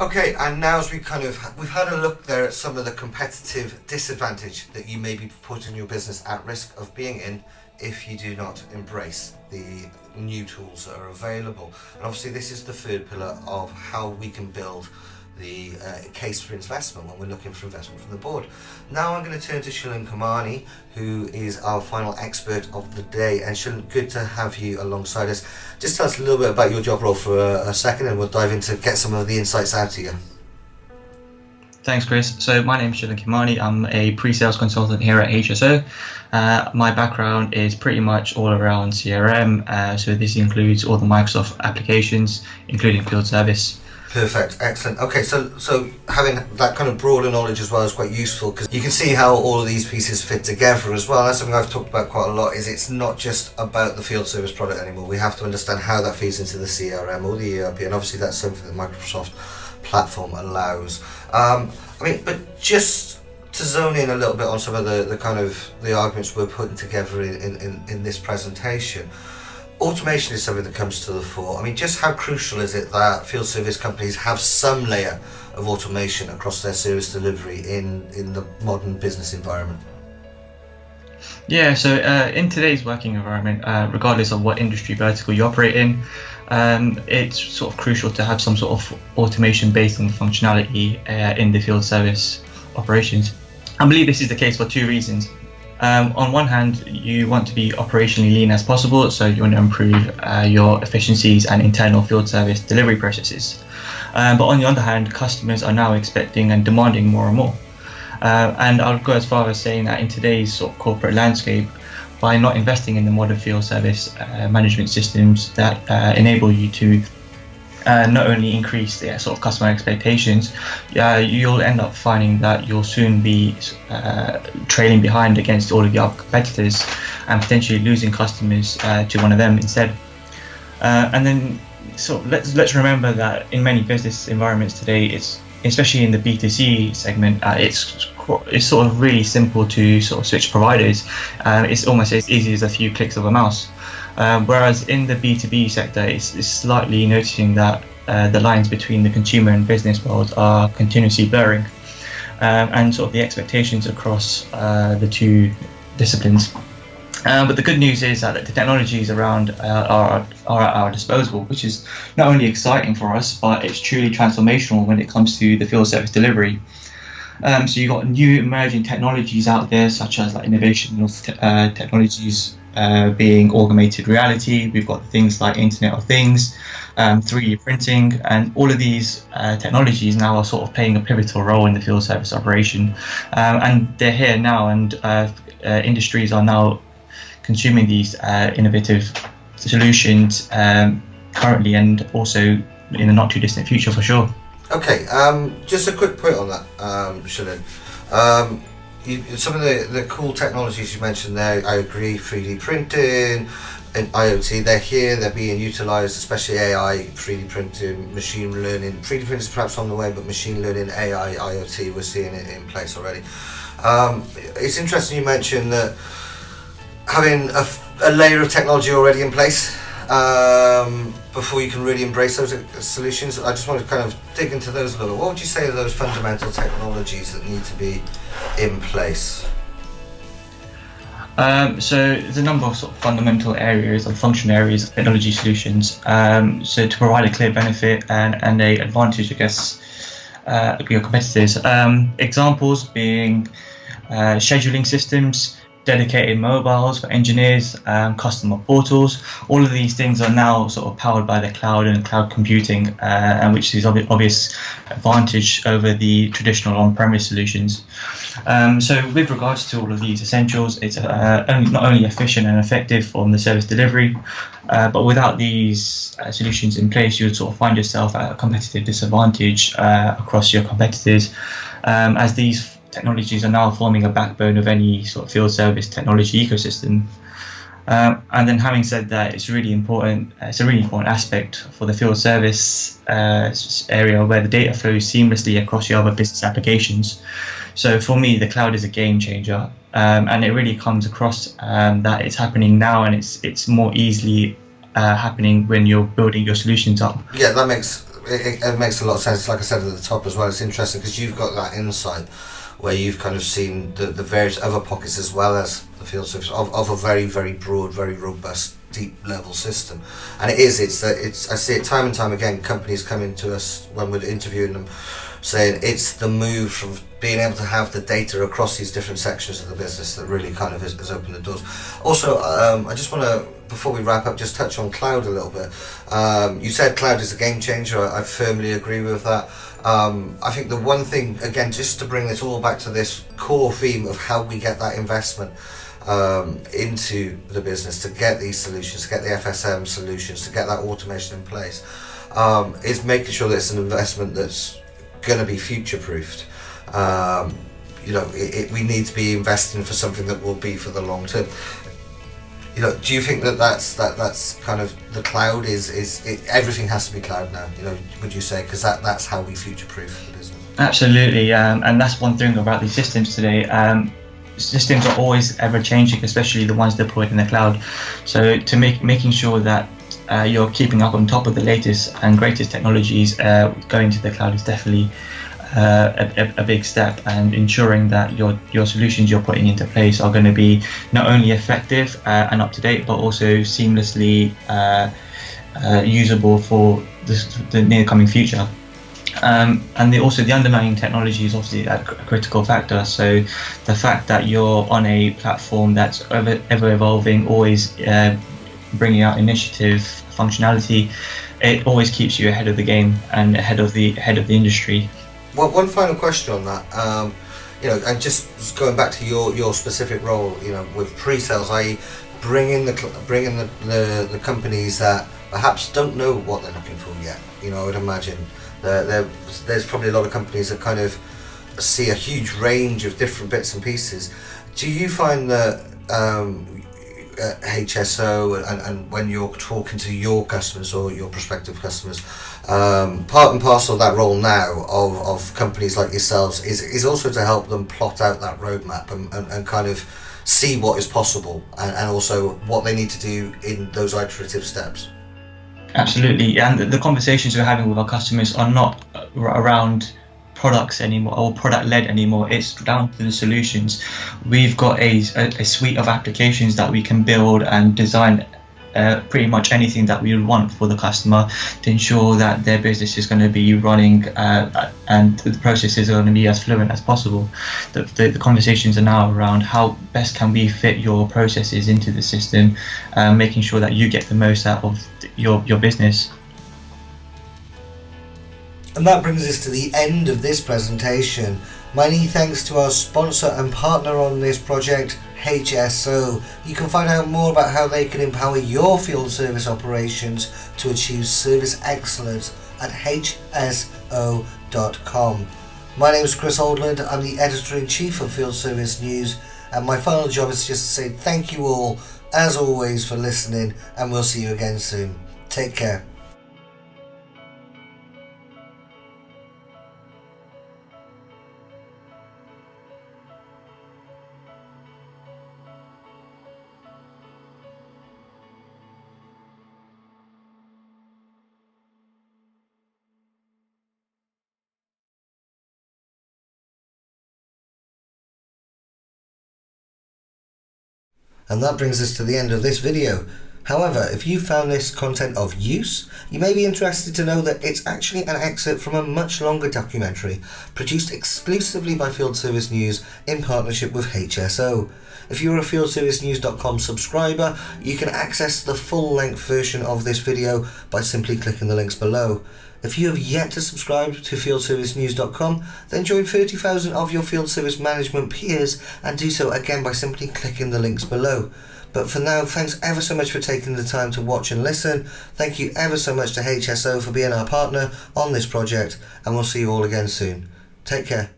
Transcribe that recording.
Okay, and now as we've had a look there at some of the competitive disadvantage that you may be putting your business at risk of being in if you do not embrace the new tools that are available. And obviously this is the third pillar of how we can build the case for investment when we're looking for investment from the board. Now I'm going to turn to Shilen Khimani, who is our final expert of the day. And Shilen, good to have you alongside us. Just tell us a little bit about your job role for a second, and we'll dive into get some of the insights out to you. Thanks, Chris. So my name is Shilen Khimani. I'm a pre-sales consultant here at HSO. My background is pretty much all around CRM. So this includes all the Microsoft applications, including field service. Perfect, excellent. Okay, so having that kind of broader knowledge as well is quite useful, because you can see how all of these pieces fit together as well. That's something I've talked about quite a lot, is it's not just about the field service product anymore. We have to understand how that feeds into the CRM or the ERP, and obviously that's something that Microsoft platform allows. But just to zone in a little bit on some of the arguments we're putting together in this presentation. Automation is something that comes to the fore. Just how crucial is it that field service companies have some layer of automation across their service delivery in the modern business environment? Yeah, so in today's working environment, regardless of what industry vertical you operate in, it's sort of crucial to have some sort of automation based on functionality in the field service operations. I believe this is the case for two reasons. On one hand, you want to be operationally lean as possible, so you want to improve your efficiencies and internal field service delivery processes. But on the other hand, customers are now expecting and demanding more and more. And I'll go as far as saying that in today's sort of corporate landscape, by not investing in the modern field service management systems that enable you to not only increase the sort of customer expectations, you'll end up finding that you'll soon be trailing behind against all of your competitors and potentially losing customers to one of them instead. And then let's remember that in many business environments today, it's especially in the B2C segment, it's sort of really simple to sort of switch providers. It's almost as easy as a few clicks of a mouse. Whereas in the B2B sector, it's slightly noticing that the lines between the consumer and business world are continuously blurring, and sort of the expectations across the two disciplines. But the good news is that the technologies around are at our disposal, which is not only exciting for us, but it's truly transformational when it comes to the field service delivery. So you've got new emerging technologies out there, such as like innovation technologies being augmented reality. We've got things like Internet of Things, 3D printing, and all of these technologies now are sort of playing a pivotal role in the field service operation. And they're here now, and industries are now consuming these innovative solutions currently, and also in the not too distant future for sure. Okay, just a quick point on that, Shilen. Some of the cool technologies you mentioned there, I agree, 3D printing and IoT, they're here, they're being utilised, especially AI, 3D printing, machine learning. 3D printing is perhaps on the way, but machine learning, AI, IoT, we're seeing it in place already. It's interesting you mentioned that having a layer of technology already in place before you can really embrace those solutions. I just want to kind of dig into those a little. What would you say are those fundamental technologies that need to be in place? So there's a number of sort of fundamental areas or function areas of technology solutions. So to provide a clear benefit and a advantage, I guess, your competitors. Examples being scheduling systems, dedicated mobiles for engineers, customer portals. All of these things are now sort of powered by the cloud and cloud computing, and which is obvious advantage over the traditional on-premise solutions. So with regards to all of these essentials, it's not only efficient and effective from the service delivery, but without these solutions in place, you would sort of find yourself at a competitive disadvantage across your competitors, as these technologies are now forming a backbone of any sort of field service technology ecosystem. And then having said that, it's really important. It's a really important aspect for the field service area where the data flows seamlessly across your other business applications. So for me, the cloud is a game changer, and it really comes across that it's happening now, and it's more easily happening when you're building your solutions up. Yeah, that makes it makes a lot of sense. Like I said at the top as well, it's interesting because you've got that insight where you've kind of seen the various other pockets as well as the field service of a very, very broad, very robust, deep level system. And I see it time and time again, companies coming to us when we're interviewing them saying it's the move from being able to have the data across these different sections of the business that really kind of has opened the doors. Also, I just want to, before we wrap up, just touch on cloud a little bit. You said cloud is a game changer. I firmly agree with that. I think the one thing, again, just to bring this all back to this core theme of how we get that investment into the business, to get these solutions, to get the FSM solutions, to get that automation in place, is making sure that it's an investment that's going to be future-proofed. We need to be investing for something that will be for the long term. Do you think that's kind of the cloud everything has to be cloud now? Would you say, because that's how we future-proof the business? Absolutely, and that's one thing about these systems today. Systems are always ever changing, especially the ones deployed in the cloud. So to making sure that you're keeping up on top of the latest and greatest technologies, going to the cloud is definitely a big step, and ensuring that your solutions you're putting into place are going to be not only effective and up to date, but also seamlessly usable for the near coming future. And also the underlying technology is obviously a critical factor. So the fact that you're on a platform that's ever evolving, always bringing out initiative, functionality, it always keeps you ahead of the game and ahead of the industry. Well, one final question on that, and just going back to your specific role, with pre-sales, i.e., bringing the companies that perhaps don't know what they're looking for yet. I would imagine there's probably a lot of companies that kind of see a huge range of different bits and pieces. Do you find that HSO and when you're talking to your customers or your prospective customers, part and parcel of that role now of companies like yourselves is also to help them plot out that roadmap and kind of see what is possible and also what they need to do in those iterative steps? Absolutely, and the conversations we're having with our customers are not around products anymore or product led anymore. It's down to the solutions. We've got a suite of applications that we can build and design pretty much anything that we would want for the customer to ensure that their business is going to be running and the processes are going to be as fluent as possible. The conversations are now around how best can we fit your processes into the system, making sure that you get the most out of your business. And that brings us to the end of this presentation. Many thanks to our sponsor and partner on this project, HSO. You can find out more about how they can empower your field service operations to achieve service excellence at hso.com. My name is Kris Oldland. I'm the Editor-in-Chief of Field Service News, and my final job is just to say thank you all, as always, for listening, and we'll see you again soon. Take care. And that brings us to the end of this video. However, if you found this content of use, you may be interested to know that it's actually an excerpt from a much longer documentary produced exclusively by Field Service News in partnership with HSO. If you're a fieldservicenews.com subscriber, you can access the full-length version of this video by simply clicking the links below. If you have yet to subscribe to fieldservicenews.com, then join 30,000 of your field service management peers and do so again by simply clicking the links below. But for now, thanks ever so much for taking the time to watch and listen. Thank you ever so much to HSO for being our partner on this project, and we'll see you all again soon. Take care.